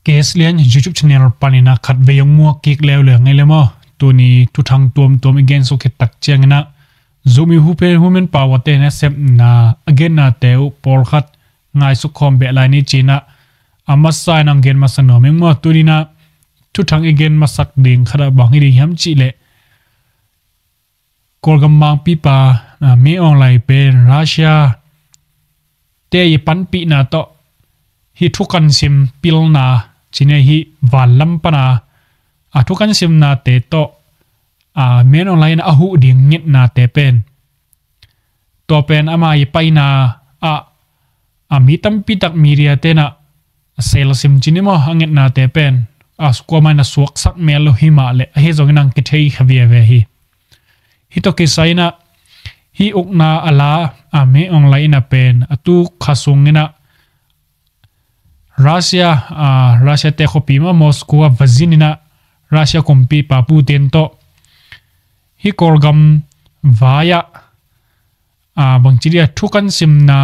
case lian YouTube channel panina khat veyong mo kik lew le ngai lemo tuni tu thang tom again so ke tak chiang na zumi hu pe human power te na sep na again na teu por khat ngai su khom be lai ni china ama sai nang gen masano meng mo tunina tu thang again masak ding khara bang hi ham chi le kolgam mang pi pa me online pe Russia te yi pan pi na to hi thukan sim pil na chine hi valam pana a thukan sim na te to men online a hu ding ngit na te pen to pen ama yi pai na a mi tam pi tak miria te na sel sim chini mo hangit na te pen a skoma na suak sak melo hi ma le he zong nang ki thei khavia ve hi to ke saina hi ukna ala a me online na pen atu khasung ina Russia te khopi ma Moscow vazinina Russia kompi pa Putin to hi korgam vaya bangchiria thukan simna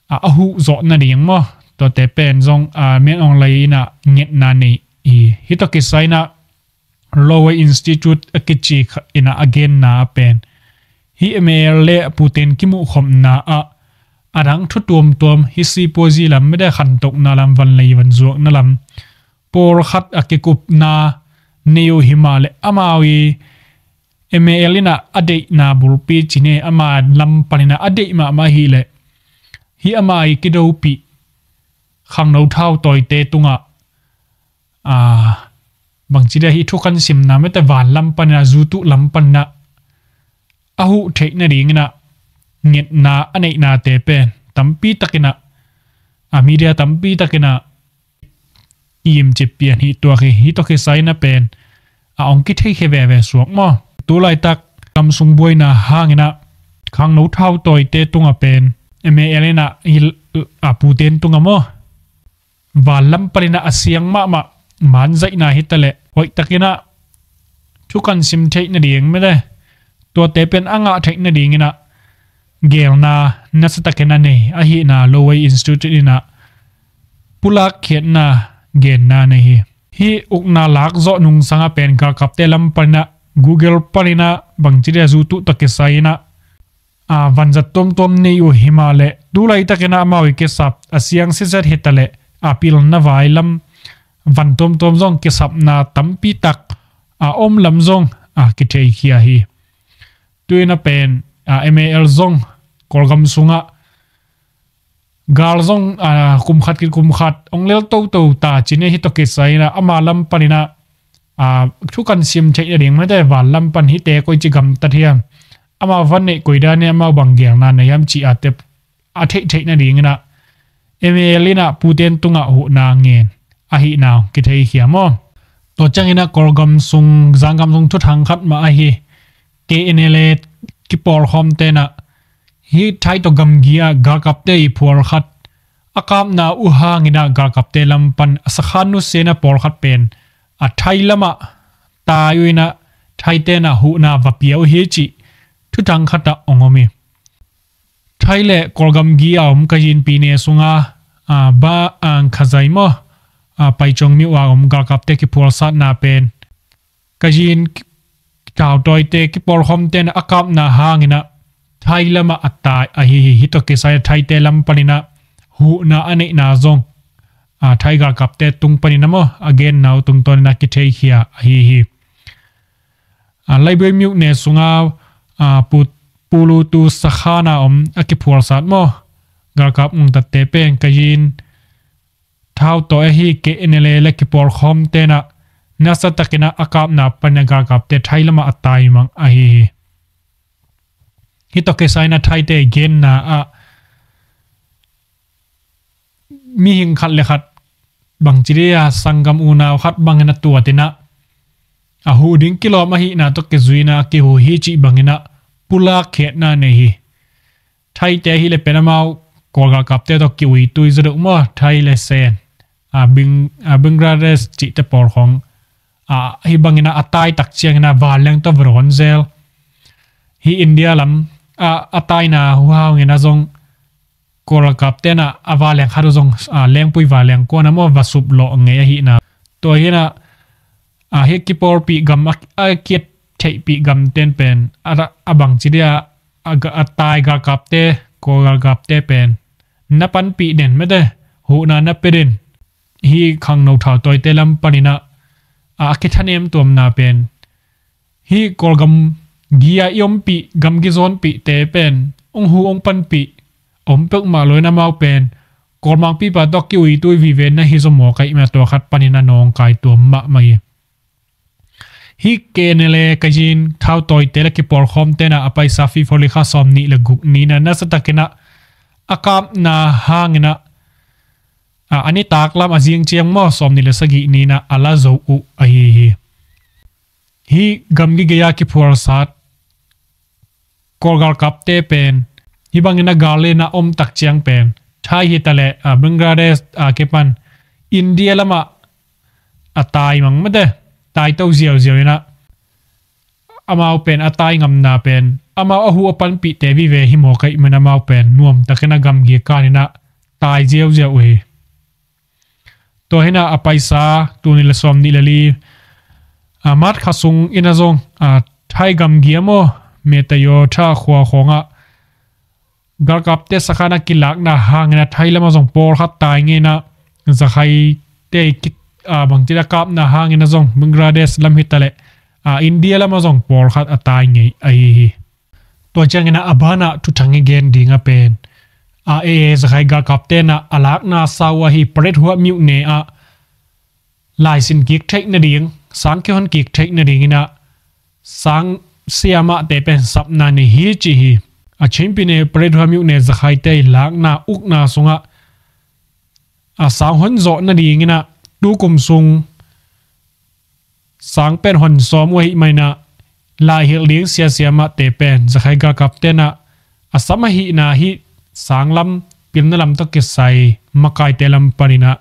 ahu zo na ding mo to te pen zong men online na nget na nei hi to ki saina Lowy Institute akichi ina again na pen hi email le Putin kimu khom na arang thu tuom hi si pozi lam me da khan tok na lam van lei van zuak na lam por khat akikup na neo himale amawi emailina ade na bulpi chine ama lam panina ade ma hi le hi amai kidopi khang no thau toy te tunga bangchida hi thukan sim na me ta van lam panna zutu lam panna ahu thek na ring na nget na anei na te pen tampi takina media tampi takina im chepian hi to ke saina pen ong ki thei khebe ve suak mo tu lai tak kam sung boina hangina khang no thau toy te tunga pen eme elena Putin tunga mo valam parina asiang ma man zai na hitale hoi takina thukan sim thei na ding me le to te pen anga thei na ding ina gel na nasatakena nei ahi na Lowy Institute ina pulak khet na gen na nei hi ukna lak zo nung sanga pen ka kapte lam parna Google parina bangchiria zutu takesaina vanjat tom nei u himale dulai takena mawi ke sap asiang sesat hetale apil na vailam van tom zong ke sap na tampi tak om lam zong ki thei khia hi tuina pen email zong kolgam sunga gal zong kum khat onglel to ta chine hi to ke saina amalam panina thukan sim thei ring ma de walam pan hi te koi chi gam ta thiam ama van nei koida ne ama bangyang na ne yam chi ate thei na ring na email ina Putin tunga hu na ngen ahi naw ki thei hiamo to changina kolgam sung zangam sung thu thang khat ma ahi KNL ki por khom te na hi thai to gam gia ga kapte I phur khat akam na u hangina ga kapte lampan asakhanu sena por khat pen thai lama ta yuina thai te na hu na vapiau hi chi thu thang khata ongomi thai le kolgam gia kajin pi ne sunga ba ang khazai mo pai chong mi wa ga kapte ki phur sat na pen kajin kaw toy te ki por khom ten akap na hangina thai lama atai hi to ke sai thai te lam panina hu na ane na zong thai ga kapte tung panina mo again now tung ton na ki thei khia hi laibe mu ne sunga pulu tu sakhana aki phur sat mo ga kap ta te pen kajin thau to hi ke enele le ki por khom te na nasa takina akap na panaga kapte thai lama atai mang hi to ke saina thai te gen na mi hing khat le khat bangchiria sangam una khat bangena tua tina hu ding kilo ma hi na to ke zuina ki hu hi chi bangena pula khet na ne hi thai te hi le penamau kolga kapte to ki ui tui zru mo thai le sen Bangladesh chi te por khong hi bangena atai tak chiang na waleng to bronzel hi India lam atai na wow ngena zong koral kapte na awaleng khadu jong leng pui waleng ko na mo wasup lo nge hi na to hi na he ki por pi gam a kiet thei pi gam ten pen ara abang chidia aga atai ga kapte koral kapte pen na pan pi den me de hu na na pedin hi khang no thaw toy telam panina a kithanem tom na pen hi kolgam gia yom pi gam gi zon pi te pen ong hu ong pan pi om pek ma loi na mau pen kolmang pi pa dok ki ui tu vi ven na hi zo mo kai ma to khat panina nong kai to ma mai hi kenele kajin thau toy tele ki por khom te na apai safi foli kha som ni le guk ni na na satakena akam na hangina ani taklam azing chiang mo som ni le sagi ni na ala zo u hi gamgi geya ki phur sat kolgal kapte pen hi bangina gale na om tak chiang pen thai hi tale Bangladesh kepan India lama atai mang made tai to ziaw ziaw na amau pen atai ngam na pen amau ahu opan pi te vi ve hi mo kai mena mau pen nuam takena gam gi kanina tai ziaw ziaw we to hina apaisa tuni le som ni lali amat khasung inazong thai gam gi amo metayo tha khwa khonga gar kapte sakhana kilak na hangna thai lama jong por khat tai nge na zakhai te ki bangtila kap na hangina jong Bangladesh lam hitale India lama jong por khat atai nge ai to changena abana tu thangi gen dinga pen zakhai gar kapte na alak na sawa hi pret huwa miu ne lai sin kik thek na ding sang ki hon kik thek na ding ina sang siama te pen sap na ni hi chi hi chimpine pret huwa miu ne zakhai te lak na uk na sunga sang hon zo na ding ina tu kum sung sang pen hon som wei mai na lai hil ling sia siama te pen zakhai gar kapte na asama hi na hi sanglam pilna lam to ke sai makai telam panina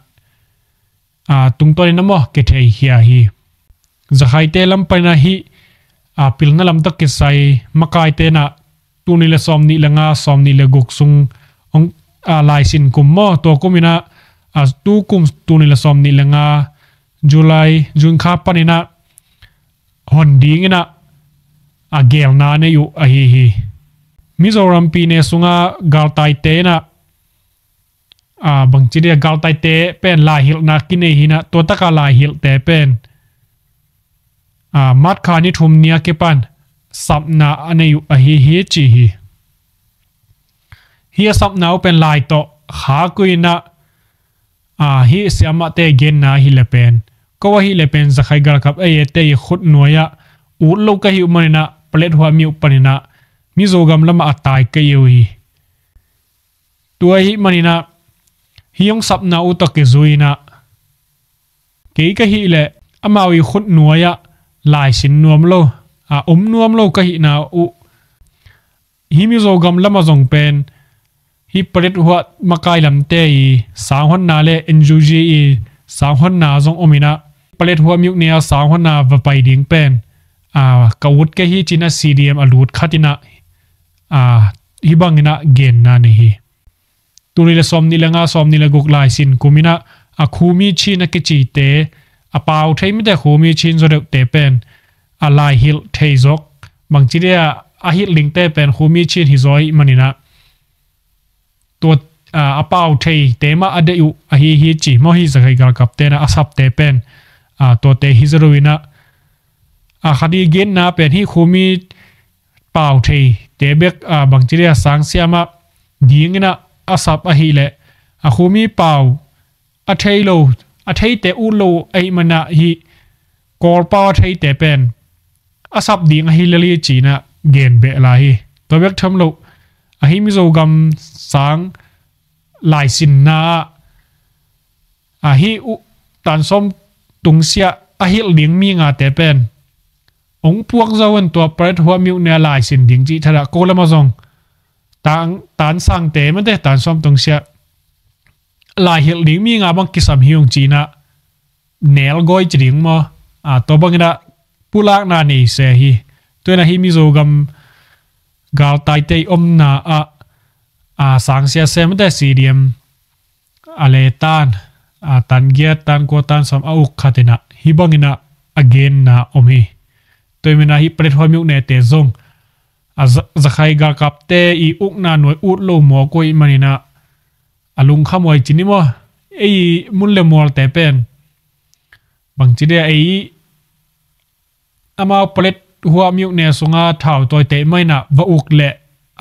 tungtoni namo ke thei hia hi zakhai telam panina hi pilna lam to ke sai makai te na tuni le som ni langa som ni le guk sung ong lai sin kum mo to kumina tu kum tuni le som ni langa July June kha panina hon dingina gel na ne yu hi Mizoram pi ne sunga galtai te na bangchiria galtai te pen la hil na kine hina to taka la hil te pen mat khani thum nia ke pan sapna aneyu hi chi hi sapna pen lai to kha kuina hi siama te gen na hi le pen ko hi le pen zakhai gar kap te khut noya u lo ka hi manina plet hwa mi panina Mizogam lama atai ke yui tua hi manina hiong sapna u to ke zuina ke ka hi le amawi khut nuaya lai sin nuam lo nuam lo ka hi na u hi Mizogam lama jong pen hi pret huwa makai lam te sang hon na le enjuji sang hon na jong omina plet huwa miuk ne sang hon na va pai ding pen kawut ke hi china CDM alut khatina hibangina gen na ni hi tunile som ni la guk lai sin kumina khumi chi na ke chi te apau thei mi te khumi chin zo de te pen lai hil thei jok bangchiria hil ling te pen khumi chin hi zoi manina to apau thei te ma ade yu hi chi mo hi zakai gal kap te na asap te pen to te hi zeruina khadi gen na pen hi khumi pau thei tebek bangchiria sang siama dingina asap ahile khumi pau atheilo athei te u lo ai mana hi kor pa thei te pen asap ding hi lali china gen be la hi tobek thamlo ahi mi zo gam sang lai sin na ahi u tan som tungsia ahil ding mi nga te pen ong puak zawan to pret huwa miu ne lai sin ding chi thara ko lama zong tan sang te man te tan som tong sia lai hil ding mi nga bang kisam hiung china nel goi chring mo to bangina pulak na ni se hi to na hi mi zo gam gal tai te om na sang sia sem te CDM ale tan tan gia tan ko tan som au khatina hibangina again na omi toimena hi pret homiu ne te zong zakhai ga kapte I ukna noi ut lo mo koi manina alung khamoi chinimo ei munle mol te pen bangchide ei ama pret huwa miu ne sunga thau toy te maina wa uk le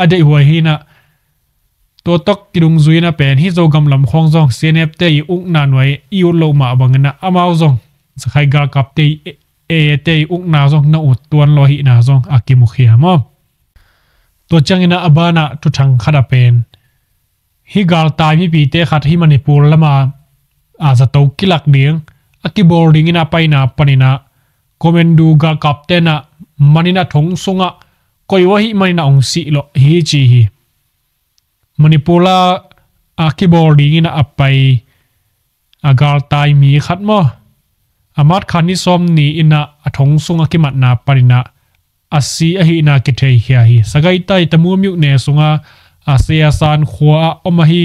ade huwa hina to tok kidung zuina pen hi zo gam lam khong zong senep te I ukna noi iu lo ma bangna amao zong zakhai ga kapte te ukna zong na ut tuan lo hi na zong akimu khiamo to changina abana tu thang khada pen hi gal tai mi pi te khat hi manipur lama za to kilak ding aki boarding ina paina panina komendu ga kaptena manina thong sunga koi wa hi manina ong si lo hi chi hi manipula aki boarding ina apai agal tai mi khat mo amat khani som ni ina athong sunga ki mat na panina asi ahi na ki thei hia hi sagai tai tamu miu ne sunga asia san khwa omahi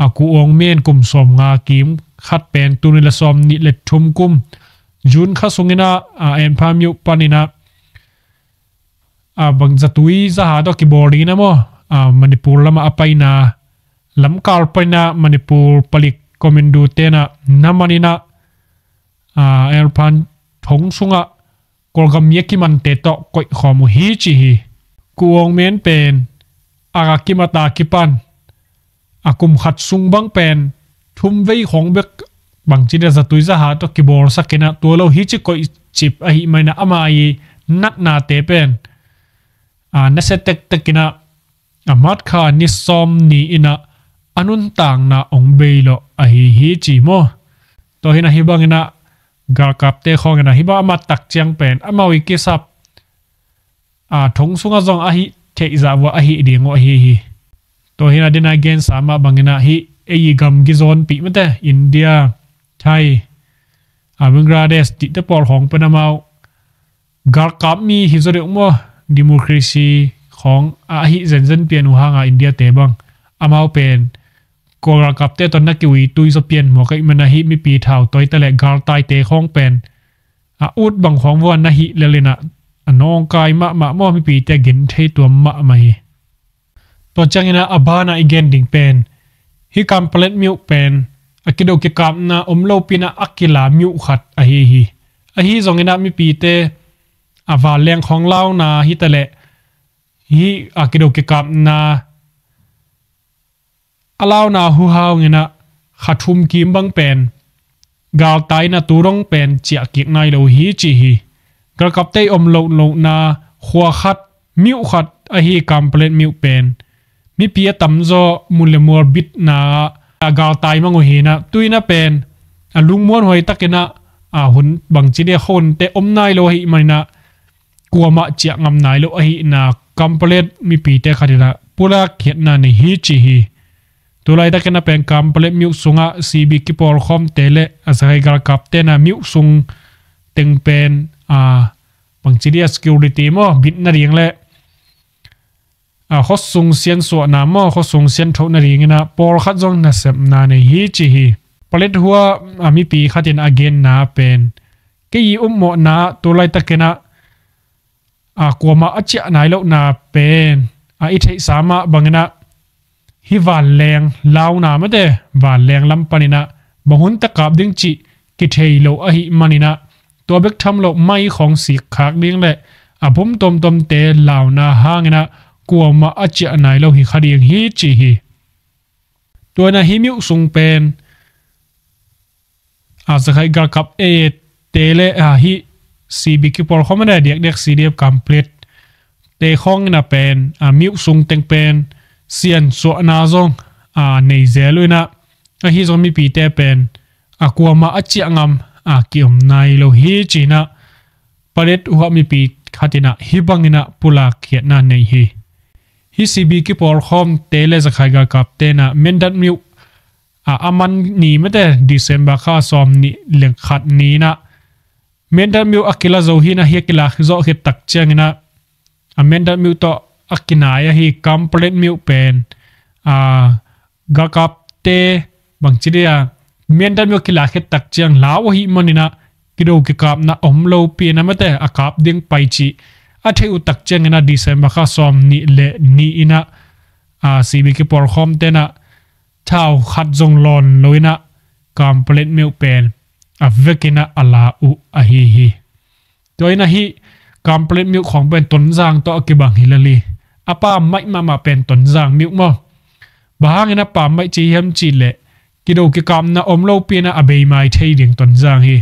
aku ong men kum som nga kim khat pen tunila som ni le thum kum jun kha sungina en pha miu panina bang zatui za ha do ki bori na mo manipur lama apaina lam kal paina manipur palik komendu tena namanina elpan thong sunga kolgam yeki man te to koi khomu hi chi hi kuong men pen aga kimata kipan akum khat sung bang pen thum vei khong bek bang chida za tuiza ha to kibor sakena to lo hi chi koi chip a hi maina ama ai nat na te pen na se tek tekina amat kha ni som ni ina anun tang na ong beilo a hi chi mo to hina hi bangina gar kapte khongena hiba ama tak chiang pen ama wi ki sap thong sunga zong a hi thei za wa a hi dingo a hi to hina dina again sama bangena hi ei gam gi zone pi mate India Thai Bangladesh ti te por hong panamau gar kap mi hi zore mo democracy khong a hi zen pian u hanga India te bang amau pen Kora kapte ton na kiwi tui so pian mo kai mana hi mi pi thau toy tale gar tai te khong pen ut bang khong wan na hi lelena anong kai ma mo mi pi te gin thei tu ma mai to changina abana again ding pen hi complete miu pen akido ki kam na omlo pina akila miu khat a hi zongina mi pi te awa leng khong lau na hi tale hi akido ki kam na alaw na hu hau ngina khathum kim bang pen gal tai na turong pen chia kik nai lo hi chi hi gal kap te om lo na khwa khat miu khat a hi complete miu pen mi pia tamzo mule mor bit na gal tai mango hi na tuina pen alung mon hoi takena hun bang chi de khon te om nai lo hi maina kuama chia ngam nai lo hi na complete mi pi te kharila pura khet na ni hi chi hi tulai ta kena pen complete miu sunga CB ki por khom tele asai gar kapte na miu sung teng pen pangchidia security mo bit na ring le khos sung sian so na mo khos sung sian tho na ring na por khat jong na sem na ne hi chi hi palet huwa mi pi khatin again na pen ke yi mo na tulai ta kena kwama achia nai lo na pen I thei sama bangena hi van leng lau na mate van leng lam panina bahun ta kap ding chi ki thei lo a hi manina to bek tham lo mai khong sik khak ding le abum tom te lau na hangena kuama achia nai lo hi khading hi chi hi to na hi miu sung pen zakhai gar kap tele hi CB ki por khomana dek CDF complete te khong na pen miu sung teng pen sian so na zong nei zeluina hi zong mi pi te pen akuama achi angam kiom nai lo hi china palet uha mi pi khatina hibangina pula khiat na nei hi CB ki por khom tele zakhai ga kap te na mendat miu aman ni mate December kha som ni leng khat ni na mendat miu akila zo hi na hi kila zo he tak changina mendat miu to akinaya hi complete miu pen กะกับเตบังจิเดียเมียนดันมิวกิลาเขตักเจียงลาวหิมันนะกิโดกิกับนะอมโลปีนะมะเตอากาบดิ้งไปจีอาเทอุตักเจียงนะดิเซมบะข้าซอมนี่เลนี่อินะซีบีกิปอร์คอมเตนะเท้าขัดจงลอนลอยนะกามเปลตมิวเป็นเวกินะอัลลาอุอะฮีตัวนะฮีกามเปลตมิวของเป็นต้นจางต่อกิบังฮิลลีป้าไม่มาเป็นต้นจางมิวมั้งบางนะป้าไม่จีเฮมจีเล่กิโดกิกามนะอมโลปีนะอเบย์ไม่เทียดิงต้นจางฮี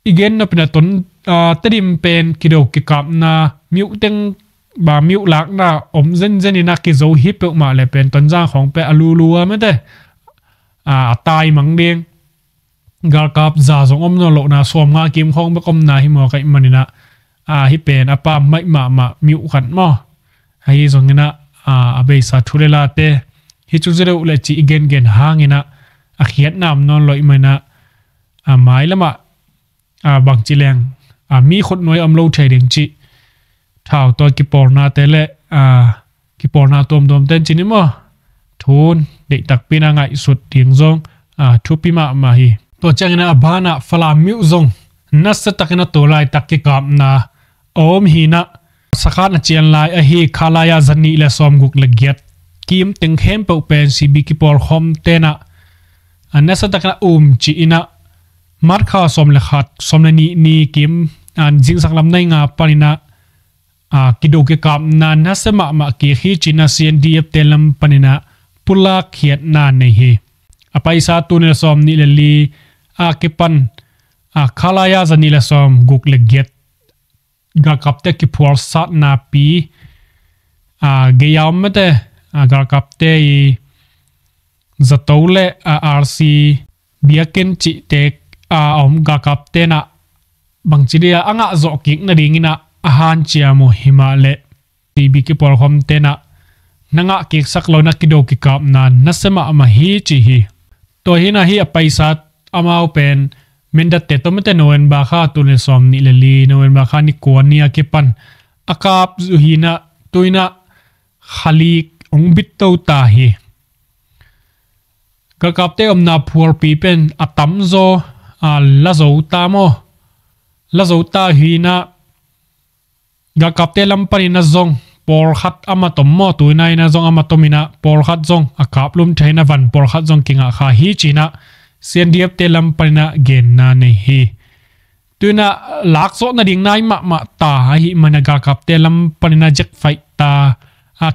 อีกนะเป็นต้นตริมเป็นกิโดกิกามนะมิวเต็งบามิวลักนะอมเซนนี่นะกิโซฮิปออกมาเลยเป็นต้นจางของเป็นอลูลัวไม่ได้ตายมังเดียงกาลกับจ่าสงอมนโลนะสวมงากิมของบกอมนาฮิมอกัยมันนี่นะฮิเป็นป้าไม่มามิวขันมั้งให้สงเงินะเบย์สัตว์ทุเรลาเตฮิจูเจเรอุเลจีเกนหางเงินะเขียนนามนอนลอยมันนะหมายละมาบางจิเลงมีคนน้อยอมโลเทดิงจีเท่าตัวกิปอร์นาเตเลกิปอร์นาตัวเต้นจีนี่มั้งทุนเด็กตักปีนังไงสุดเดียงซงทุบปีมาฮีตัวจังนะบ้านะฟลามิวซงนัสตักนะตัวลายตักกิกับนะโอมฮีนะสักขณะเจียนลายฮีคาลายาจันนี่เลสอมกุกเลเกียตกิมติงเข้มเปเป็นซีบีกิปอร์คอมเตนะนัสตักนะจีนะมาร์คาสมเลขัดสมเลนี่กิมจิงสักลำในงาปานินะกิโดกิกับนะนัสมากิฮีจินาเซียนดีเอฟเตลัมปานินะปุลาเขียดนานในฮีไปสาตุนิลสอมนิลลีกิปันคาลายาจันนิลสอมกุกเลเกียตกากับเตกิพัวสัตนาปีเกียามเตกากับเตจัตโตเลอาร์ซีเบียกินจิเตกอมกากับเตนะบางทีเดียอ่างจอกกิกนาดิ่งนะอาหารเชียโมหิมาเลทีบีกิพัวคอมเตนะนังกิกสักโลนักกิโดกิกับนั้นนัสมามาฮีจีฮีตัวฮีนะฮีไปสัตอามาเป็นเมนดัตเตตัวมันเตโนเอนบาคาตุนสอมนิเลลีโนเอนบาคานิกวนเนียกิปันอากาบซูฮีนะตัวนะขลีกองบิดตัวตาฮีกะกับเตอมนาพัวปีเป็นอัตัมโซลาโซตาโมลาโซตาฮีนะกะกับเตลัมปานินะซงปอร์ขัดอามาตมโมตัวนายนะซงอามาตมินะปอร์ขัดซงอากาบลุมเทนะวันปอร์ขัดซงกิงอาคาฮีจีนะเสียนเดียบเตลัมปานินะเกนนาเนฮีตัวน่ะลักโซนะดิ่งนายมาตาฮีมันกะกับเตลัมปานินะเจ็กไฟตา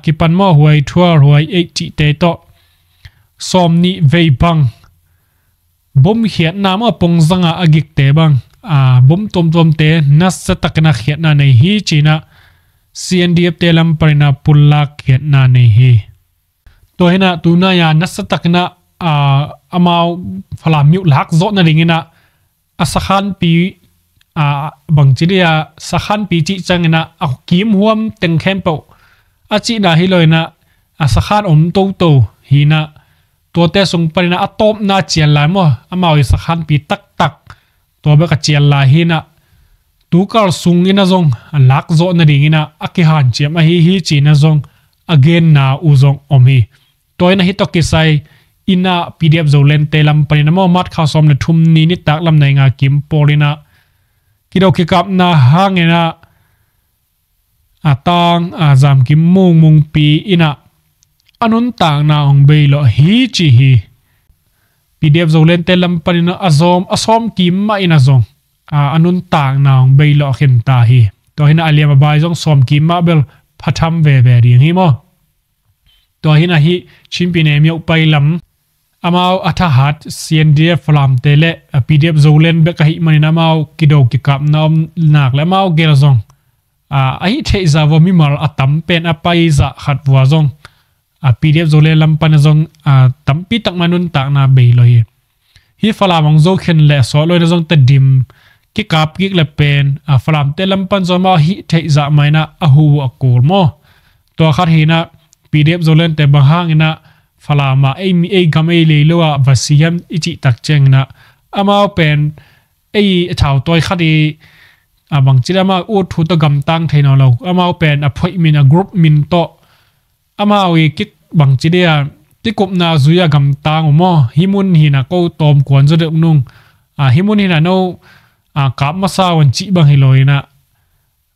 กิปันโมหวยทัวหวยเอจิเตโตสอมนี่เวบังบ่มเขียนนามปงสังอากิกเตบังบ่มตมเตนัสตักนะเขียนนาในฮีจีนะเสียนเดียบเตลัมปรินาปุลลักเขียนนาในฮีตัวเห็นนะตัวนายานัสตักนะอามาฟลามิวลักโซนะดิ่งนะสักขันปีบางทีเดียสักขันปีจิจังนะกิมหัวมเต็งเข้มเปาจีน่าฮิเลยนะสักขันโตฮีนะตัวเตส่งไปนะตบน่าเจียนลายมั้งมาอีสักขันปีตักตัวเบกเจียนลายฮีนะตัวก็ส่งอินะซงลักโซนะดิ่งนะกิฮันเจียมฮีจีนะซงagain na uzong omi toy na hitok kisai ina pdf zolen telam panina mo mat kha som na thum ni ni tak lam nai nga kim polina kido ki kap na hangena atang azam kim mung pi ina anun tang na ong be lo hi chi hi pdf zolen telam panina asom kim ma ina zong anun tang na ong be lo khen ta hi to hina alia ba bai zong som kim ma belพัฒน์เวเบรีอย่างนี้มั้งตัวหินหิชิมปีเนมีอุปยลำอามาอัฐหัดเซียนเดียฟลามเตเลพีเดียบโซเลนเบกหิมันนามากิโดกิกับน้ำหนักและมาเกลซงไอเทซาวมิมาร์ตัมเป็นอภัยจะขัดวัวซงพีเดียบโซเลนลำปันซงตัมปีตักมานุนตักนาเบยเลยฮิฟลามงโซเข็นเลสโซเลยซงตัดดิมกิกับกิกเลเป็นฟลามเตลัมปันซอมาฮิเทจะไม่นะหูอกูลโมตัวขัดหินะปีเดียบโซเลนแต่บางห้างนะฟลามามีกำเลยลัววัสยามอิจิตักเจงนะมาเป็นชาวตัวขัดบางทีมาอุดทุตกำตั้งเทนเรามาเป็นพอยมินกรุ๊ปมินโตมากิก bang chi dia ti kop na zuya gam tang mo himun hi na ko tom kon zo de nung himun hi na no kap ma sa wan chi bang hiloina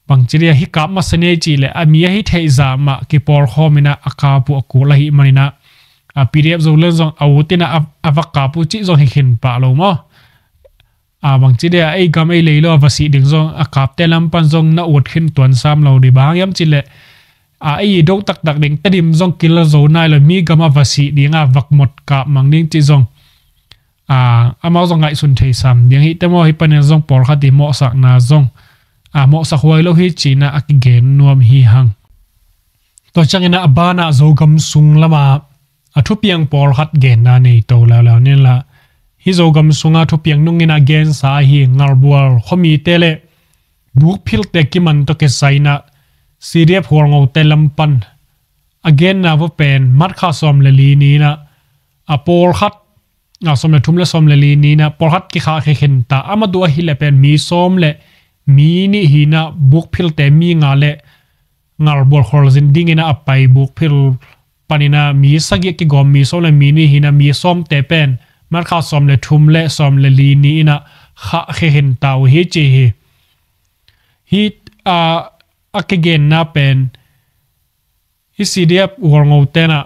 bang chi dia hi kap ma sane chi le amia hi thei za ma ki por khomina aka pu ko la hi manina pdf zo le zong awutina avaka pu chi zo hi khin pa lo mo bang chi dia ai gam ai leilo avasi ding zong akap te lam pan zong na ut khin tuan sam lo di bang yam chi le ai do tak tak ding tadim zong kil zo nai lo mi gama vasi dinga vakmot ka mangning chi zong amao zong ngai sun thei sam ding hi temo hi panen zong por khati mo sak na zong mo sak huai lo hi china akigen nuam hi hang to changina abana zo gam sung lama athupiang por khat gen na nei to la la nen la hi zo gam sunga thupiang nungina gen sa hi ngarbual khomi tele buk phil te kiman to ke saina Syria phor ngau te lampan again na vo pen mat kha som le li ni na apol khat na som le thum le som le li ni na por khat ki kha khe khen ta amadu hi le pen mi som le mi ni hi na buk phil te mi nga le ngal bol khol zin ding ina apai buk phil panina mi sagi ki gom mi som le mi ni hi na mi som te pen mat kha som le thum le som le li ni ina kha khe khen ta hi chi hi akigen na pen hisidia warngo tena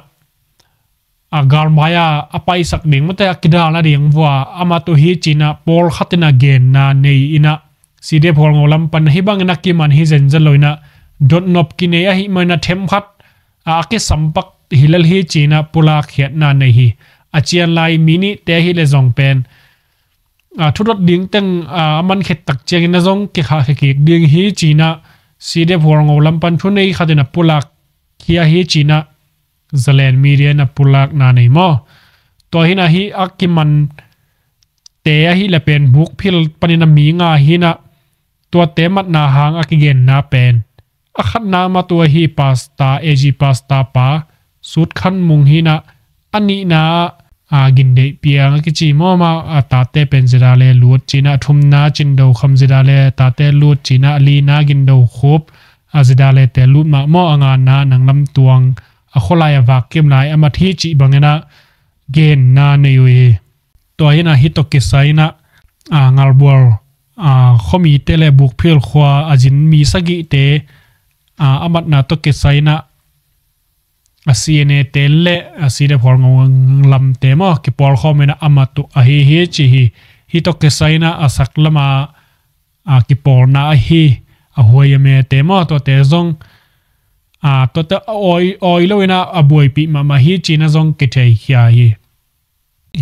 agar maya apai sak ding mate akida la ding wa amato hi china pol khatina gen na nei ina sidep warngo lampan hibang na kiman hi zenjaloina dot nop kine a hi mana them khat ake sampak hilal hi china pula khiat na nei hi achian lai mini te hi le zong pen thudot ding teng aman khet tak cheng na zong ki kha ki ding hi china Side phorngo lampan thunei khadena pulak khia hi china zalen media na pulak na nei mo to hina hi akiman te hi la pen buk phil panina mi nga hina to te mat na hang akigen na pen akhat na ma to hi pasta ag pasta pa sut khan mung hina ani na ginde piang ki chi mo ma ta te pen zira le lut china thumna chindo kham zira le ta te lut china ali na gindo khop azida le te lut ma mo anga na nanglam tuang a kholaya vakim lai amathi chi bangena gen na ne yui to ina hito ke saina ngalbor khomi tele buk phil khwa ajin mi sagi te amat na to ke saina asiene telle aside phorngo lam tema ki por khomena amatu ahi hi chi hi to ke saina asaklama ki porna hi ahoy me tema to te zong to te oi loina aboi pi mama hi china zong ke thei khia hi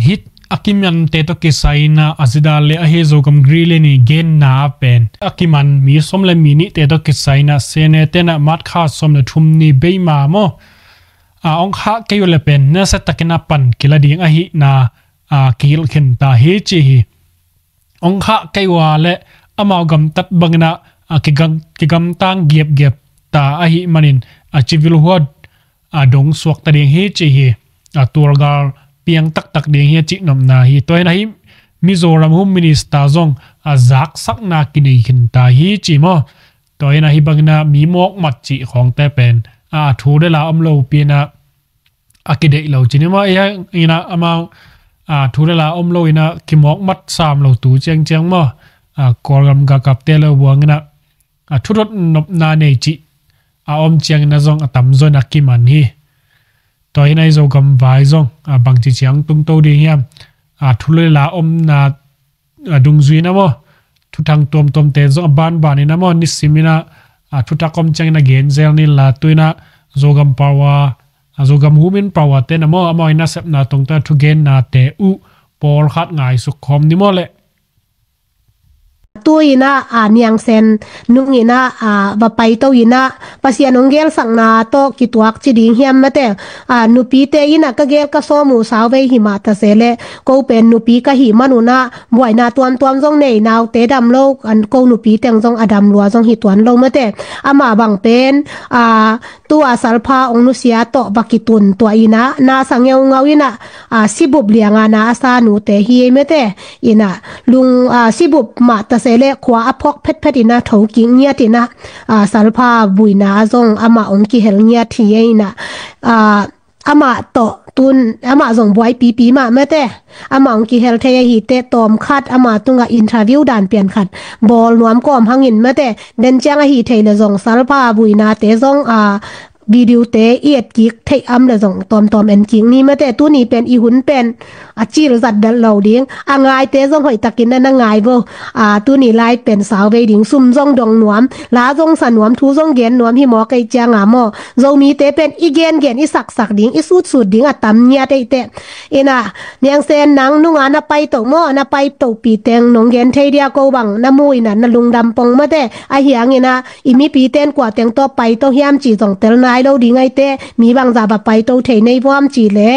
hit akiman te to ke saina azidale ahe zogam grile ni gen na pen akiman mi somle mini te to ke saina sene tena mat kha somle thumni beima mo ong kha ke yule pen na sa takina pan kila ding ahi na kil khin ta he chi hi ong kha ke wale amao gam tat bangna ki gam tang gep ta ahi manin chivil hod dong suak ta ding he chi hi turgal piang tak ding hi chi nom na hi toy na hi mizoram home minister zong zak sak na kini khin ta hi chi mo toy na hi bangna mi mok mat chi khong te pen thu de la amlo pina akide lo chinima ya ina amao thu de la amlo ina kimok mat sam lo tu cheng mo kolgam ga kap te lo wangna thurot nop na nei chi om cheng na zong atam zon akiman hi toy nai zo gam vai zong bang chi chiang tung to di hiam thu le la om na dung zui na mo thu thang tom te zo ban ina mo nisimina thutakom chang na gen zel ni la tuina zogam pawa azogam humin pawa te na mo amoi na sep na tong ta thu gen na te u por khat ngai su khom ni mo le tuina niang sen nungina ba pai to ina pasian ongel sangna to kituak chi ding hiam mate nupi te ina ka gel ka somu sawe hi ma ta sele ko pen nupi ka hi manuna boina tuam zong nei naw te dam lo an ko nupi teng zong adam lua zong hi tuan lo mate ama bang pen tu asalpha ongnu sia to bakitun to ina na sangeu ngawina sibub lianga na asa nu te hi mate ina lung sibub ma ta sele kwa apok phet ina thoki nya tina salpha buina zong ama ongki hel nya thiena ama to tun ama zong boy pp ma mate ama ong ki health hi te tom khat ama tunga interview dan pian khat bol nuam kom hangin mate den chang hi theile zong salpa buina te zong a video te iet ki thei am le zong tom en king ni mate tu ni pen i hun pen a chil zat dal lo ding a ngai te zong hoi takin na ngai bo a tu ni lai pen saw ve ding sum zong dong nuam la zong san nuam thu zong gen nuam hi mo kai chang a mo zo mi te pen i gen i sak ding i sut ding a tam nya te ina niang sen nang nunga na pai to mo na pai to pi teng nong gen thei dia ko bang na mu ina na lung dam pong mate a hiang ina i mi pi ten kwa teng to pai to hiam chi zong tel nai lo ding ai te mi bang za ba pai to thei nei bom chi le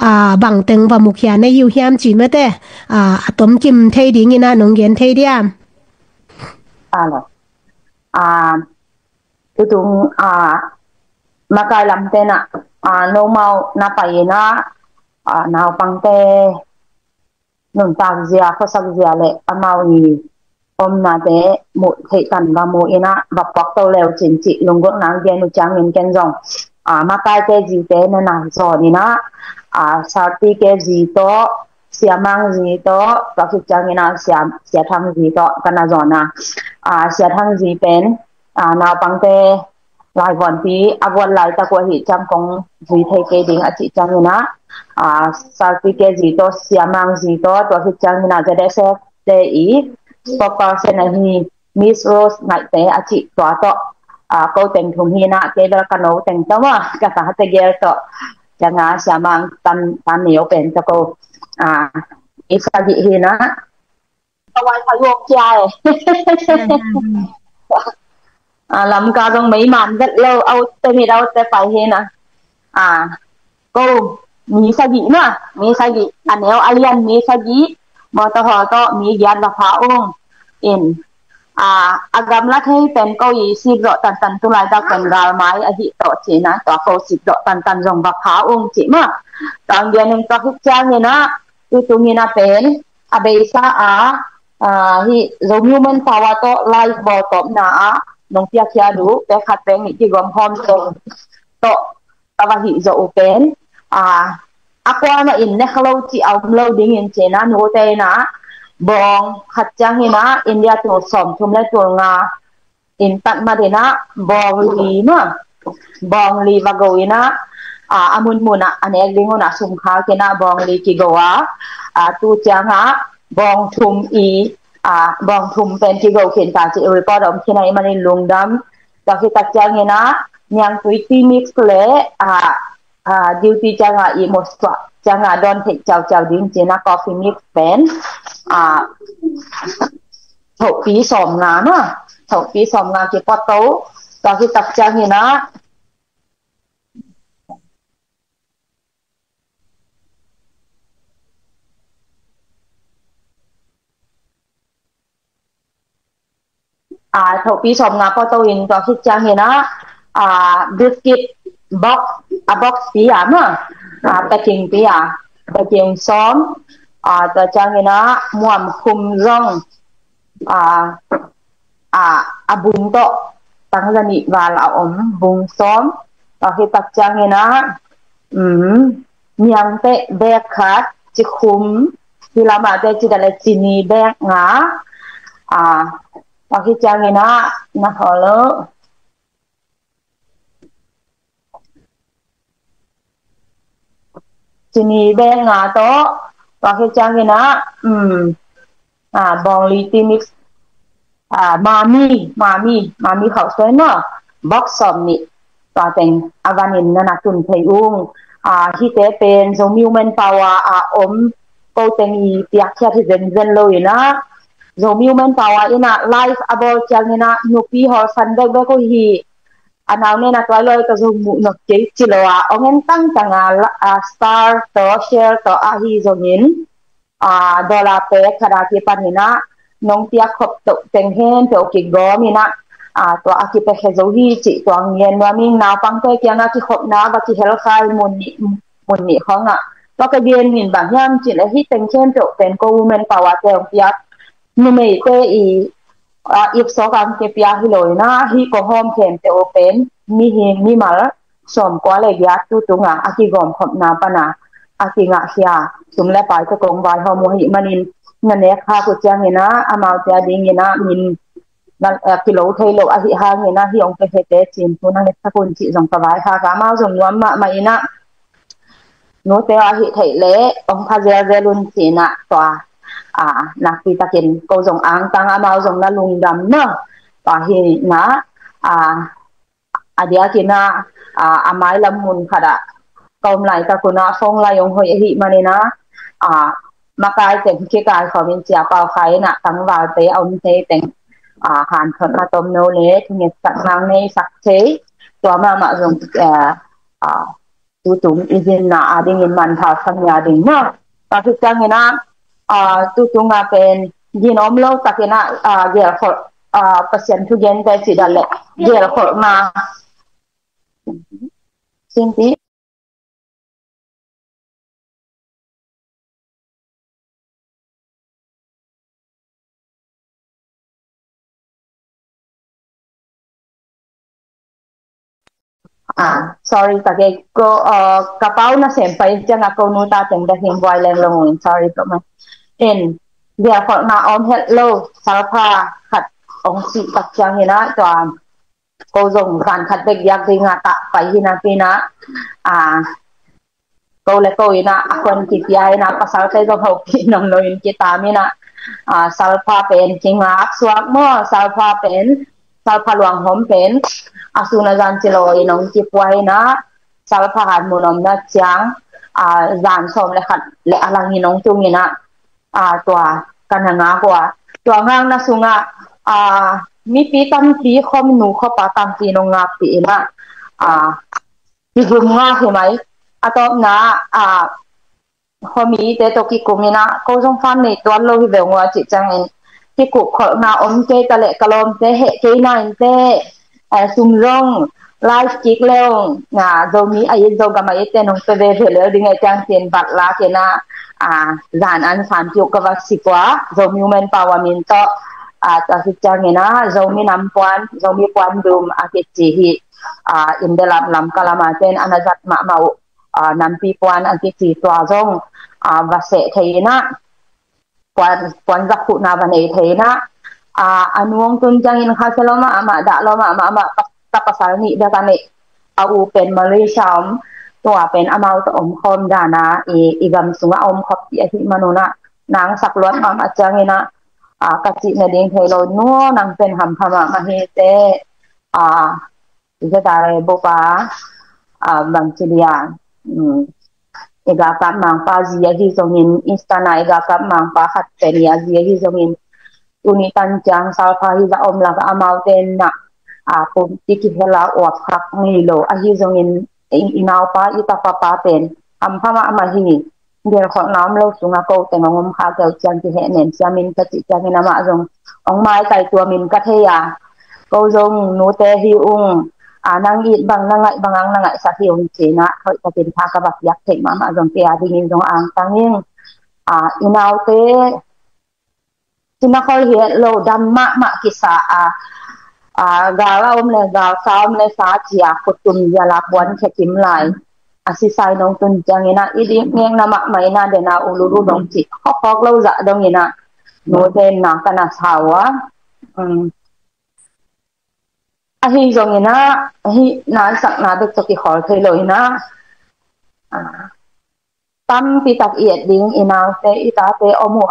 a bang teng ba mu khia nei yu hiam chi mate a tom kim thei ding ina nong gen thei dia tu tung makai lam te na no mau na pai na nào pang te nung tak zia ko sak zia le amau ni om na te mu thei kan ba mu ina ba pak to leo chin chi lunggo nang gen nu chang in ken jong makai te ji te na na zo ni na sarti ke ji to siamang ji to prakit chang ina sia thang ji to kana zo na sia thang ji pen nào pang te lai von pi avon lai ta ko hi cham kong ji thei ke ding a chi chang ina sarti ke ji to siamang ji to hi chang ina je de se te i papa se na hi miss rose ngai te a chi to ko teng thum hi na ke da kano teng ta wa ka ta te gel to changa siamang tan neo pen ta ko isa ji hi na wai fa yok chai làm ca trong mấy màn rất lâu ao tôi mi đâu tôi phải hết nè cô mi sa gì nữa mi sa gì anh em alien mi sa gì mà tao hỏi to mi gian là phá ông in agam lá thấy tên câu gì xịt rõ tàn tu lại ta cần gà máy ở hiện tổ chỉ nè tao câu xịt rõ tàn dòng và phá ông chỉ mà tao giờ nên tao thích trang như nó tu như nó tên bây giờ hi giống như mình phá to live vào top na nông tia kia đủ để khát bên những cái gom hom to tao hi zo open aqua na in ne khalo chi out lo ding in chena no te na bong khat chang hi na india to som thum le to nga in tat ma de na bong li va go ina amun muna ane lingo na sum kha ke na bong li ki go tu changa bong thum i bong thum pen ki go khin ta chi report om khinai mani lungdam ta ki tak chang ina nyang tui mix le duty changa i moswa changa don thik chau ding chena coffee mix pen thau pi som nga na thau pi som nga ki pot to ta ki tak chang ina thau pi som nga pot to in ta ki chang ina biscuit box box pi packing pi packing som ta chang ina muam khum rong bung to tang jani wala om bung som ta hi tak chang ina nyang te bek khat chi khum ti lama te chi dale chini bek nga ta hi chang ina na holo chini beng nga to và khi chang cái nó bong li ti mix mami khẩu xoay nó box som ni và thành avanin na tun thei ung hi te pen zo human power om ko teng i tiak kha thi zen lo ina zo human power ina life about chang ina nupi ho san de ko hi anaw ne na toy loy ka zo mu no ke chilowa ongen tang tanga star to share to hi zo nin dollar pe khara ki panina nong tia khop to teng hen to ki go mina to aki pe he zo hi chi to ngien wa min na pang te kya na ki khop na ba ki hel khai mun ni khonga to ka bien min bang yam chi le hi teng chen to pen ko women power te ong pia nu me te i if so kam ke pia hi loi na hi ko home ken te open mi hin mi mal som kwa le dia tu nga aki gom khop na pana aki nga hia sum le pai to kong vai ho mo hi manin na ne kha ku chang ina amau tia ding ina min na kilo thailo a hi ha nge na hi ong pe he te chin tu na le thakun chi jong ka vai kha ga mau jong nuam ma ina no te a hi thei le ong kha je lun chi na twa na pi takin ko jong ang tang amau jong na lung dam na twa hi na adia kina amai lam mun khada kom lai ka kuna phong lai ong hoi hi manina makai te ki kai khomin chia pau khai na tang wa te om te teng han thon ma tom no le thne sak nang nei sak che to ma jong tu tung izin na ading in man tha sang ya ding na ta thu chang na tu tung a pen ginom lo takena gel for pasien thu gen te si dale gel for ma Sinti sorry tage ko kapau na sempai jang ako nuta teng da him boy leng long sorry to ma in dia for na om hello salpa khat ong si tak chang hina to ko zong kan khat bek yak ding ta pai hina pina ko le ko ina akon ki pai na pasal kai do ho ki nong noin ki ta mi na salpa pen kinga suak mo salpa pen salpa luang hom pen asuna jan chilo inong ki puai na salpa han munom na chang jan som le khat le alang inong tung ina twa kananga kwa twa ngang na sunga mi pi tam pi khom nu kho pa tam pi no nga pi na ki gum nga he mai atop na khomi te to ki kumina ko jong fan nei to lo hi be ngwa chi chang en ki ku kho na om te ta le kalom te he ke na in te sum rong live kik leo na zo mi ai zo ga mai te nong te ve le ding ai chang tien bat la ke na zan an san piu ka va si kwa zo mi men power min to ta si chang na zo mi nam puan zo mi puan dum a ke chi hi in de lam kalama ten anazat ma mau nam pi puan an ki chi twa zong va se theina puan za khu na van e theina anuang tun jang in kha saloma ama da loma ama ta pasal ni da kan e au pen malaysia to pen amau to om khom dana e gam sunga om khop ti hi manuna nang sak lot ma chang ina ka chi na ding thelo no nang pen ham phama ma he teจะได้บอกว่าบางทีเนี่ยเอกากับมังป้าจีที่ตรงนี้อินสตานาเอกากับมังป้าขัดเป็นยาจีที่ตรงนี้ตุนิตันจังสาวพาฮิจะอมลักอามาเตนนะปุ่มที่คิดเราอวดคักนี่โลที่ตรงนี้อินาวป้าอิตาป้าเป็นพม่ามาฮิเดี๋ยวของน้ำเราสูงก็แต่งงมข้าเจ้าจังที่เห็นเน้นจะมินกจิจังนามาจงองไม้ไก่ตัวมินกัทยาก็จงนูเตฮิอุงนางอีบางนางไงบางนางไงสักที่องค์เจนะเขาจะเป็นพากระบะยักษ์เทมาจงเตียที่นี่จงอ่างตั้งยิ่งอินเอาเตที่นักเขาเห็นโลดำมะกิสากาลาอมเลยกาลซ้อมเลยสาเจียกุตุมยาลาบวนแค่กิมไหลสิไซน้องตุนจังยินะอีดิเงียงนามะไม่น่าเดนาอุลุรุดงจิเขาพอกเราจะดงยินะโนเดนนักกันสาวะhi zong ina hi nan sak na de to ki khol thei lo ina tam pi tak iet ding ina te ita te omu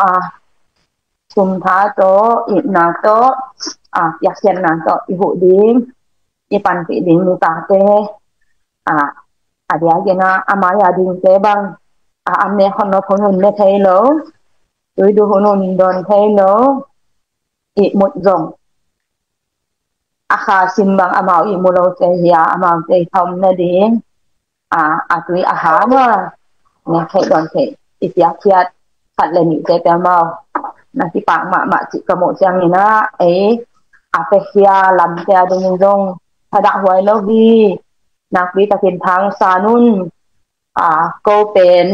sum tha to i na to yak chen na to i hu ding i pan pi ding ni ta te adia gena amaya ding te bang amne khon no phon hun le thei lo tui du hunun don thei lo i mut zong simbang amau imulo te hia amau te thom na ding atui ma ne khai don te itia khiat khat le ni te pe mau na ti pang ma chi ka mo chang ni na ape hia lam te adung jong thada huai lo bi na pi ta kin thang sanun ko pen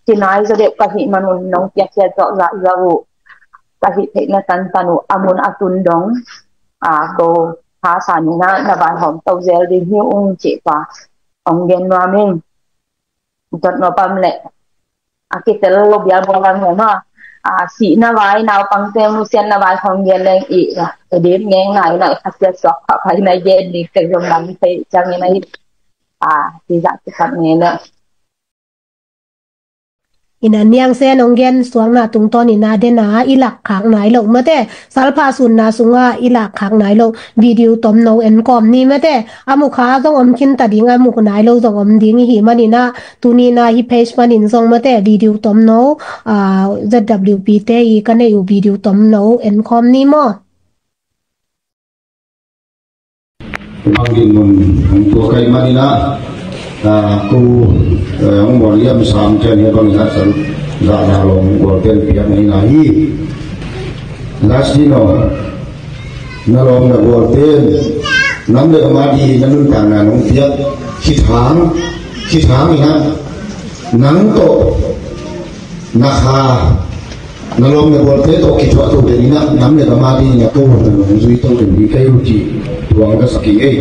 tinai zo de ka hi manun nong pia sia to la u ka hi the na tan tanu amun atun dong ko ภาษานี่นะนบานหอมเต้าเจลดิหิวอุ้งจีปะ onggen maming jot no pam le akite lo biar bolang no si na vai nào pang te mu sian na vai khong gen leng I la te din ngeng nai na khasya sok kha khai na gen ni te jong dam te chang na ti za ti khat nge na ina niang sen onggen suang na tung ton ina de na ilak khak nai lo mate salpha sun na sunga ilak khak nai lo video tom no en kom ni mate amu kha jong om kin ta ding amu nai lo jong om ding hi manina tuni na hi page manin jong mate video tom no ZWP te I kan e video tom no en kom ni mo angin mun tua kai manina ku ông bảo liam sam trên cái con gái sẵn dạ là lòng của tên việt này là hi last nó lòng là của tên nắm được mà đi nó luôn càng là nông tiết khi tháng này ha nắng tổ nà hà nó lòng là của tên tổ khi chọn tổ để đi nắm được mà đi nhà cô là nông duy tổ để đi cây lu chỉ tuang cái saki ấy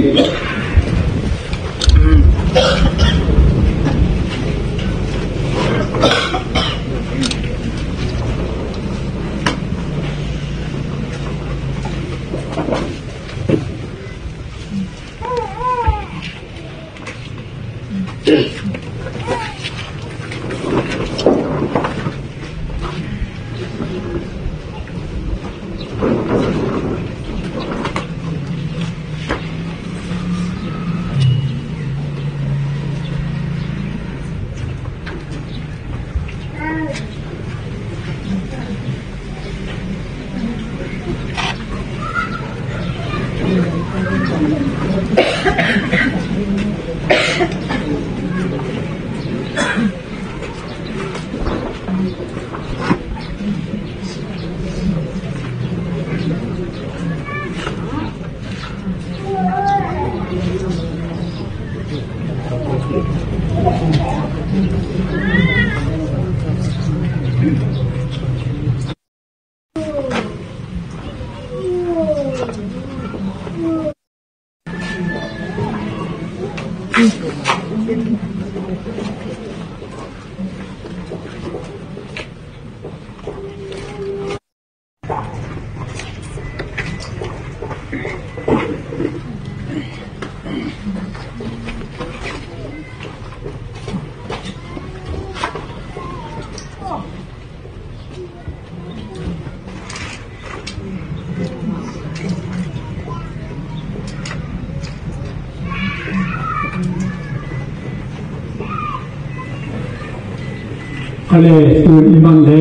Ale tu imam le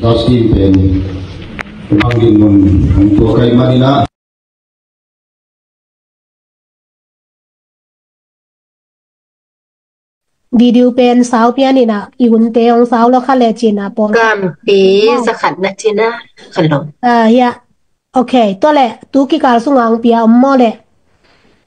daskin pen angin mun tua kai manina video pen sao pian ina iun te ong sao lo kha le china pon gam pi sakhat na china khalom ya okay to le tu ki kal sungang pia mo le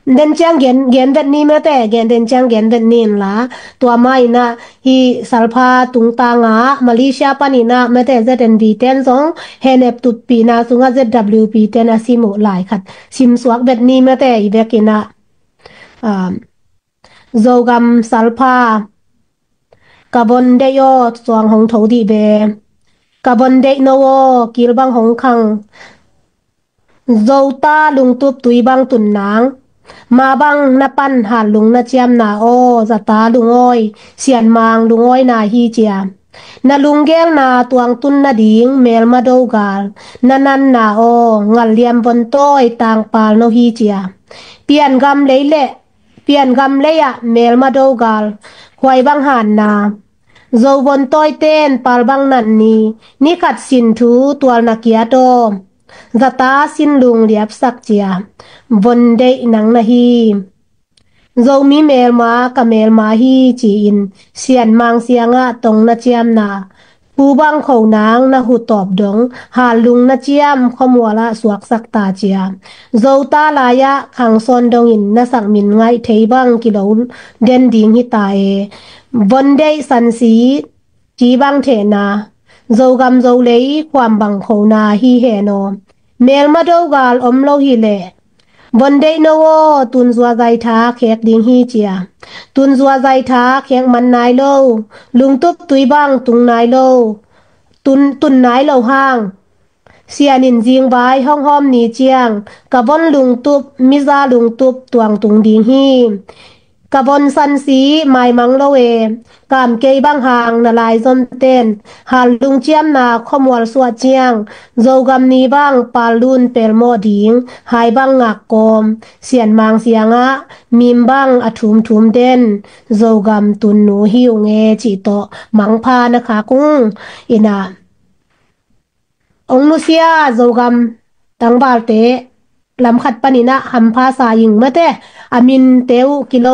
den chang gen vet ni me te gen den chang gen vet nin la tua mai na hi salpha tung ta nga Malaysia panina me te ZNV ten song henep tut pi na sunga ZWP ten asimu lai khat sim suak vet ni me te I vekina zogam salpha carbon deyo chuang hong tho di be carbon de no kilbang hong khang zota lungtup tui bang tun nang ma bang na pan han lung na chiam na o zata lungoi sian mang lungoi na hi chia na lunggel na tuang tun na ding mel ma do gal nanan na o ngal liam bon toy tang pal no hi chia pian gam le ya mel ma do gal khwai bang han na zo bon toy ten pal bang nan ni khat sin thu tual na kia to zata sin lung liap sak chia von de nang na hi zo mi mel ma hi chi in sian mang sianga tong na chiam na pu bang khou nang na hu top dong ha lung na chiam khomwala suak sak ta chia zo ta la ya khang son dong in na sak min ngai thei bang kilo den ding hi ta e von de san si chi bang the na zo gam zo lei kwam bang khou na hi he no mel ma do gal om lo hi le Bon day no wo tun zua zai tha khek ding hi chia. Tun zua zai tha khek man nai lo. Lung tup tui bang tung nai lo. Tun nai lo hang. Sianin jing vai hong hom ni chiang. Kabon lung tup miza lung tup tuang tung ding hi. Kabon san si mai mang lo e. Kam kei bang hang na lai zon ten. Hal lung chiam na khomwal suwa chiang. Zogam ni bang palun pel mo ding. Hai bang ngak kom. Sian mang sianga. Mim bang atum tum den. Zogam tun nu hiu nge chi to. Mang pa na ka kung. Ina. Ong nu sia zogam tang bal te. Lam khat panina ham pha sa ying mate amin teu kilo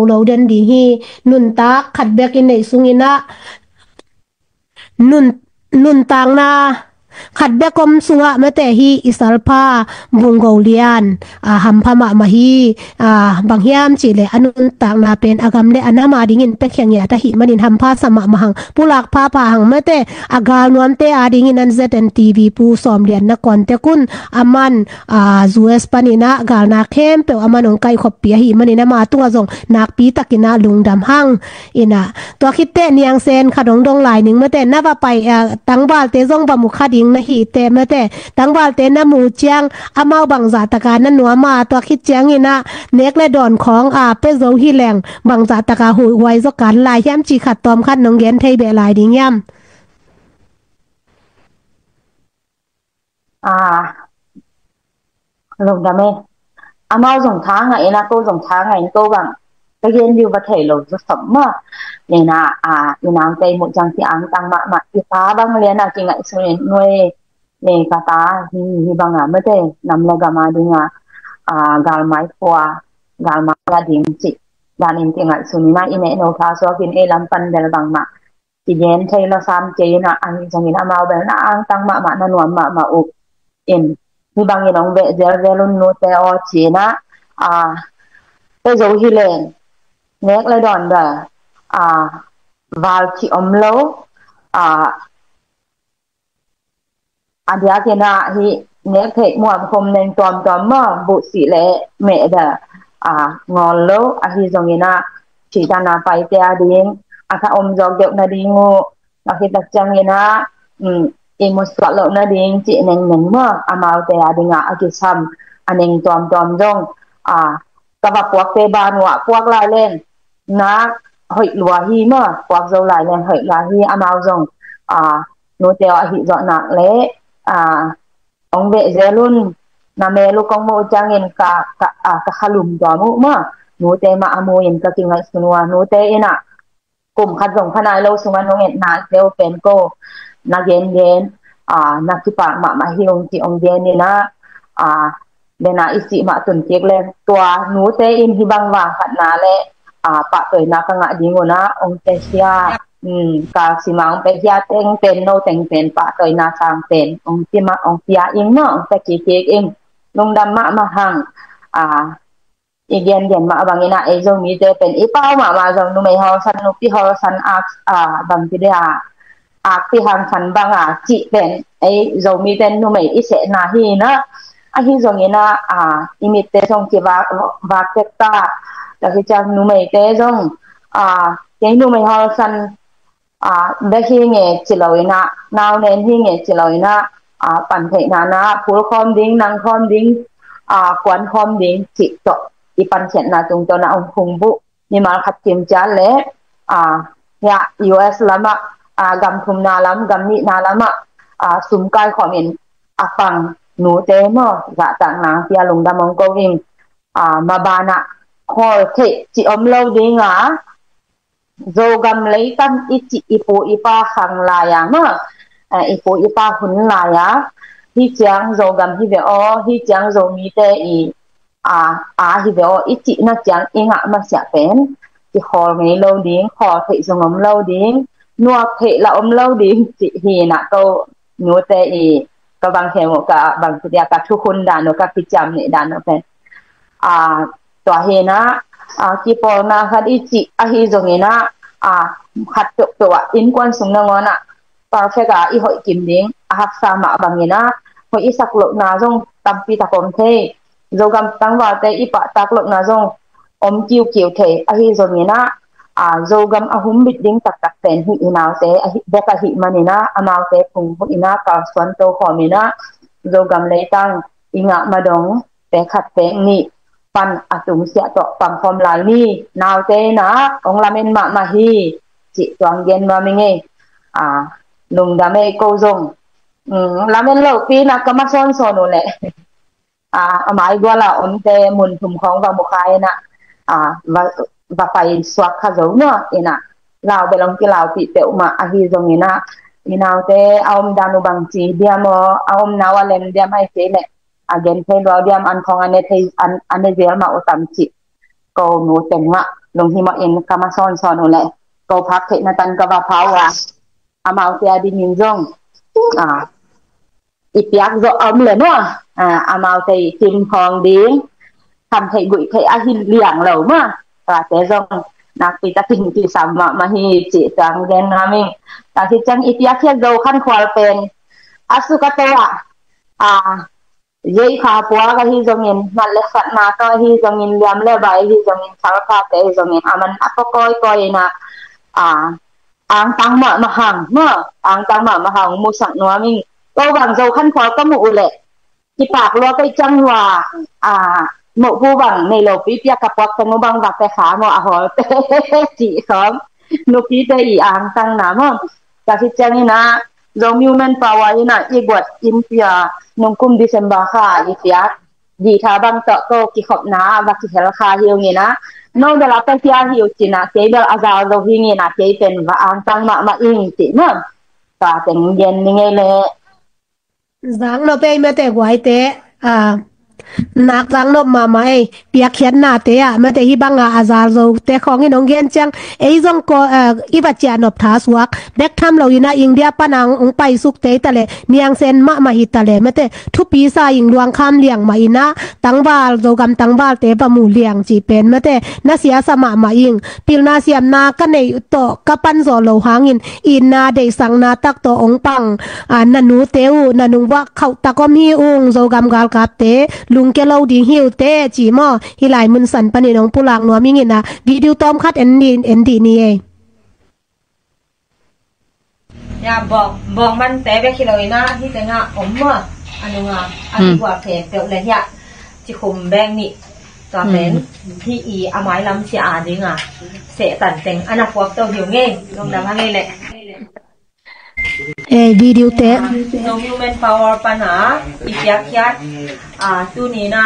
lo den di hi nun ta khat bek in nei sungina nun tang na khat bekom sunga mate hi isalpha bungolian ham pha ma hi banghiam chi le anun tang na pen agam le anama dingin pe khyang ya ta hi manin ham pha sama mahang pulak pha pa hang mate agal nuam te adingin an ZNTV pu som lian na kon te kun aman US panina gal na khem pe amanong kai khop pi hi manina ma tunga jong nak pi takina lungdam hang ina to khitte niang sen khadong dong lai ning mate na ba pai tangbal te jong ba mu khading na hi te mate tangbal te na mu chiang amau bang za taka na nuwa ma to khit chiang ina nek le don khong pe zo hi leng bang za taka hu wai zo kan lai yam chi khat tom khat nong gen thei be lai ding yam lùng đam mê amao dùng tháng ngày na tô dùng tháng ngày tô bằng cái gen điều vật thể lầu rất sẫm mà nên là nang tây một trang thì ăn tăng mạ mạ thì ta băng liền là cái ngày xưa nuôi nên cả ta thì băng mới thế nằm là gama đi gal mai qua gal mai là điểm chị đàn em cái ngày xưa na in nó thà so cái làm pan del băng mạ thì gen thấy là sam chế na anh trong cái amao bé na ăn tăng mạ mạ na nuam mạ mạ ục in ni bang inong be zelun no te o china te zo hi len nek le don da val chi omlo adia ke na hi nek thek muam khom nen tom ma bu si le me da ngol lo hi zong ina chi ta na pai te ading aka om jog de na dingu hi tak chang ina imuswa lo na ding chi neng ma amau te adinga agisam aneng tom jong ka ba puak te ba nuwa puak lai len na hoi lua hi ma puak zo lai len hoi la hi amau jong no te hi zo na le ong ve zelun na me lu kong mo changin ka khalum do mu ma no te ma amu yin ka tingai sunwa no te ina kum khat jong khanai lo sunga no nget na leo pen ko na gen na kipa ma hiong ti ong gen ni na na isi ma tun kek le tua nu te in hi bang wa khat na le pa toi na ka nga dingo na ong te sia ka simang pe ya teng ten no teng ten pa toi na sang ten ong ti ma ong pia ing no ong te ki kek ing nong dam ma hang igen ma bangina e zo mi te pen ipa ma zo nu mai ho san nu pi ho san bang ti de pi hang san bang chi pen ai zo mi ten nu mai i se na hi na hi zo ni na imit te song chi va te ta la ki chang nu mai te zong ke nu mai ho san da hi nge chi loi na naw nen hi nge chi loi na pan thei na phul khom ding nang khom ding kwan khom ding chi to i pan chen na tung to na ong khung bu ni mal khat kim cha le ya US lama gam thum na lam gam ni na lama sum kai khomin apang nu te mo ga tang na pia lung da mong ko wing ma bana khol the chi om lo ding zo gam lei tam ichi ipo ipa khang la ya ma ipo ipa hun la ya hi chang zo gam hi ve o hi chang zo mi te i hi ve o ichi na chang inga ma sia pen chi khol ngai lo ding khol the zong lo ding nuo the la lo ding chi hi na to nu te i ka bang he mo ka bang tia ka thu khun da no ka pi cham ni da no pen to he na ki por na khat ichi hi zong ina khat to in kwan sung na ngona perfect i hoi kim ding hak sa ma bang ina hoi isak lo na jong tam pi ta kom the zogam tangwa te ipa taklok na zong om kiu kiu the ahi zomina zogam ahum bit ding tak tak ten hi inaw te ahi beka hi manina amaw te phung ina ka swan to khomina zogam leitang inga madong te khat te ni pan atum sia to pang khom lai ni naw te na ong lamen ma hi chi twang gen ma minge lung dame ko zong lamen lo pi na ka ma son son le amai gwa la om te mun thum khong wa mukhai na và phải xoạc khá dấu nữa ina lao belong ki lao pi te uma ahi zong ina te aom danu bang chi diamo aom nawalem diam ai te le again pe lo diam an khong ane thei ane zel ma utam chi ko nu tenga long hi ma en kama son son le ko phak the na tan ka ba phawa amau te adi min zong ipiak zo om le no amau te kim khong ding tham thei gui thei ahi liang lo ma te zong nak pi ta ting ti sama ma hi chi tang gen nami ta ki chang ipiak ya zo khan khwal pen asuka te yei kha pwa ka hi zongin mal le fat na ka hi zongin liam le bai hi zongin sar kha te zongin aman apokoi koi na ang tang ma hang no ang tang ma hang mu sak no mi to wang zo khan khwal ka mu le ki pak lo kai chang wa một vu bằng này lộc pi ka pok tang bang bak te kha mo a hol chi khom nu pi te I ang tang na mo ta ki chang ina zong human power ina I gwat in pia nong kum December kha I pia di tha bang to ko ki khop na ba ki hel kha hiu ngi na no da la ta pia hiu chi na ke da azal do hi ngi na ke pen wa ang tang ma ing chi no ta teng yen ni nge le giang no pe me te gwai teนักจังนบมาเปียกเขียนหน้าเตะมาแต่ฮีบังอาซาโซแต่ของอีน้องเกียนจังจงก็อีบัจจานบทาสวกเด็กทำเราอยู่นะอิงเดียปนังองไปสุกเตะตะเลเนียงเซนมาหิตะเลมาแต่ทุปีซาอิงดวงคำเลี้ยงมาอินะตังบาลโจกำตังบาลเตะปะหมู่เลี้ยงจีเป็นมาแต่นาเสียสมาอิงปิลนาเสียมนากันในโตกะปันโซโลหางินอินนาเดสังนาตักโตองปังนันูเตวนันุว่าเขาตะกอมฮีองโจกำกาลกับเตลุงเกลาดีหิวเตจีมอฮิไลมุนสันปนิน้องปุลางนัวมิงินะวิดีโอตอมคัดเอ็นดีนี่เองอย่าบอกมันแต่ไปคิดเลยนะที่แต่งะผมว่าอันนึงอันนี้ว่าเพจเดี๋ยวเลยเนี่ยจิคุมแบงนี่ตอนนั้นที่อาไม้ลำเสียอ่านดิงเสะตันเต็งอันนั้นพวกตัวหิวเงี้ยลงดังอะไรแหละวิดีโอเตะน้อง human power ปัญหาอีกยักตัวนี้นะ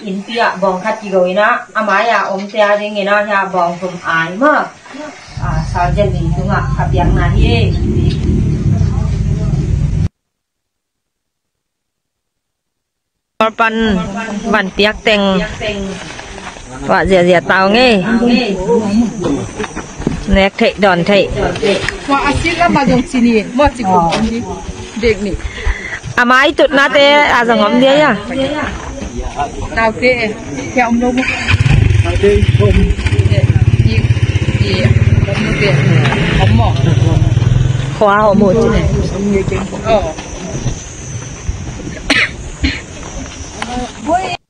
อินเปียบองคัดกิโลนะอามาอย่าอมเสียจริงๆนะอย่าบองสมอายมากสาวเจนนี่ตัวขับยังนาทีปันวันเปียกเต็งว่าเสียเตาไงเน็กเทดอนเทว่าอาชีพละมาจงซีนี่หมดสิคนนี้เด็กนี่อามาจุดนาเตอาสงอมเดียย่ะดาวเตะแค่อมลงดาวเตะผมยิงผมเตะผมหมอกขวาหัวหมดจุดเนี่ยโอ้